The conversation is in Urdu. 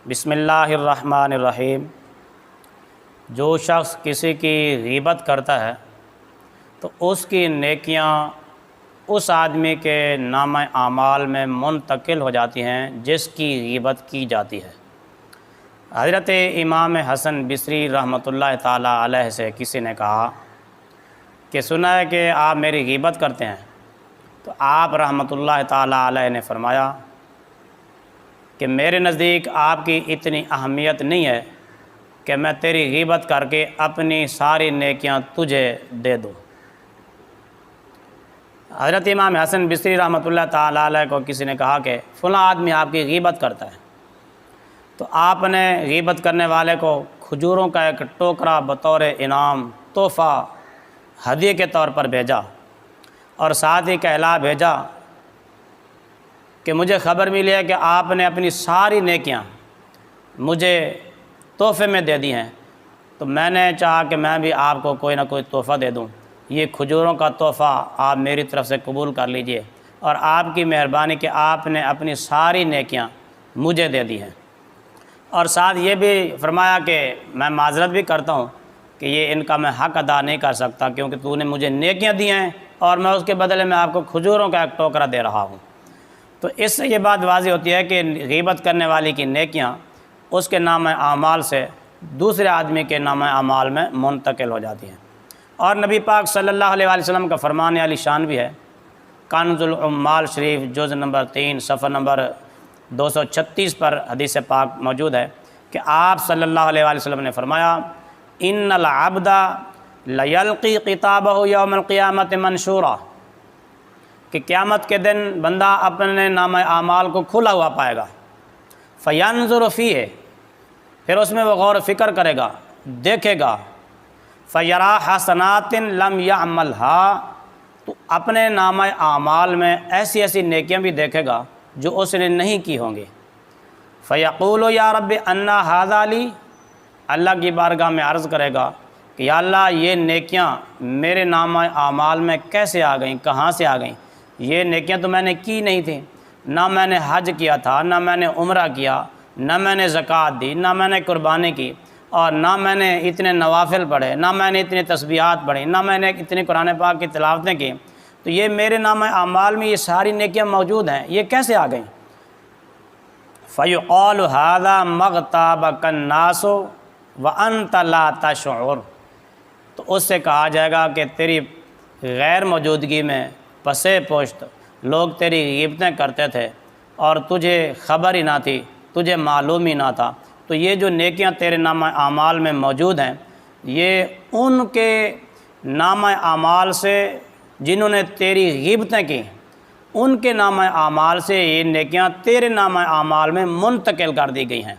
بسم اللہ الرحمن الرحیم۔ جو شخص کسی کی غیبت کرتا ہے تو اس کی نیکیاں اس آدمی کے نامہ اعمال میں منتقل ہو جاتی ہیں جس کی غیبت کی جاتی ہے۔ حضرت امام حسن بصری رحمۃ اللہ تعالیٰ علیہ سے کسی نے کہا کہ سنا ہے کہ آپ میری غیبت کرتے ہیں، تو آپ رحمۃ اللہ تعالیٰ علیہ نے فرمایا کہ میرے نزدیک آپ کی اتنی اہمیت نہیں ہے کہ میں تیری غیبت کر کے اپنی ساری نیکیاں تجھے دے دوں۔ حضرت امام حسن بصری رحمۃ اللہ تعالیٰ علیہ کو کسی نے کہا کہ فلاں آدمی آپ کی غیبت کرتا ہے، تو آپ نے غیبت کرنے والے کو کھجوروں کا ایک ٹوکرا بطور انعام تحفہ ہدیے کے طور پر بھیجا، اور ساتھ ہی کہلا بھیجا کہ مجھے خبر ملی ہے کہ آپ نے اپنی ساری نیکیاں مجھے تحفے میں دے دی ہیں، تو میں نے چاہا کہ میں بھی آپ کو کوئی نہ کوئی تحفہ دے دوں۔ یہ کھجوروں کا تحفہ آپ میری طرف سے قبول کر لیجئے، اور آپ کی مہربانی کہ آپ نے اپنی ساری نیکیاں مجھے دے دی ہیں، اور ساتھ یہ بھی فرمایا کہ میں معذرت بھی کرتا ہوں کہ یہ ان کا میں حق ادا نہیں کر سکتا، کیونکہ تو نے مجھے نیکیاں دی ہیں اور میں اس کے بدلے میں آپ کو کھجوروں کا ایک ٹوکرا دے رہا ہوں۔ تو اس سے یہ بات واضح ہوتی ہے کہ غیبت کرنے والی کی نیکیاں اس کے نامہ اعمال سے دوسرے آدمی کے نامہ اعمال میں منتقل ہو جاتی ہیں۔ اور نبی پاک صلی اللہ علیہ وآلہ وسلم کا فرمان علی شان بھی ہے، کنز العمال شریف جز نمبر 3 صفحہ نمبر 236 پر حدیث پاک موجود ہے کہ آپ صلی اللہ علیہ وآلہ وسلم نے فرمایا ان العبد لیلقی کتابہ یوم القیامت منشورا، کہ قیامت کے دن بندہ اپنے نامہ اعمال کو کھلا ہوا پائے گا، فینظر فیہ، پھر اس میں وہ غور و فکر کرے گا، دیکھے گا، فیرا حسنات لم یعملھا، تو اپنے نامہ اعمال میں ایسی ایسی نیکیاں بھی دیکھے گا جو اس نے نہیں کی ہوں گی، فیقول یا رب انا ھذا لی، اللہ کی بارگاہ میں عرض کرے گا کہ یا اللہ یہ نیکیاں میرے نامہ اعمال میں کیسے آ گئیں، کہاں سے آ گئیں؟ یہ نیکیاں تو میں نے کی نہیں تھیں، نہ میں نے حج کیا تھا، نہ میں نے عمرہ کیا، نہ میں نے زکوٰۃ دی، نہ میں نے قربانی کی، اور نہ میں نے اتنے نوافل پڑھے، نہ میں نے اتنے تسبیحات پڑھی، نہ میں نے اتنی قرآن پاک کی تلاوتیں کی، تو یہ میرے نامہ اعمال میں یہ ساری نیکیاں موجود ہیں، یہ کیسے آ گئیں؟ فَيُقَالُ هَذَا مَغْتَابَكَ النَّاسُ وَأَنْتَ لَا تَشْعُرُ، تو اس سے کہا جائے گا کہ تیری غیر موجودگی میں پسے پوشت لوگ تیری غیبتیں کرتے تھے اور تجھے خبر ہی نہ تھی، تجھے معلوم ہی نہ تھا۔ تو یہ جو نیکیاں تیرے نامہ اعمال میں موجود ہیں، یہ ان کے نامہ اعمال سے جنہوں نے تیری غیبتیں کی، ان کے نامہ اعمال سے یہ نیکیاں تیرے نامہ اعمال میں منتقل کر دی گئی ہیں۔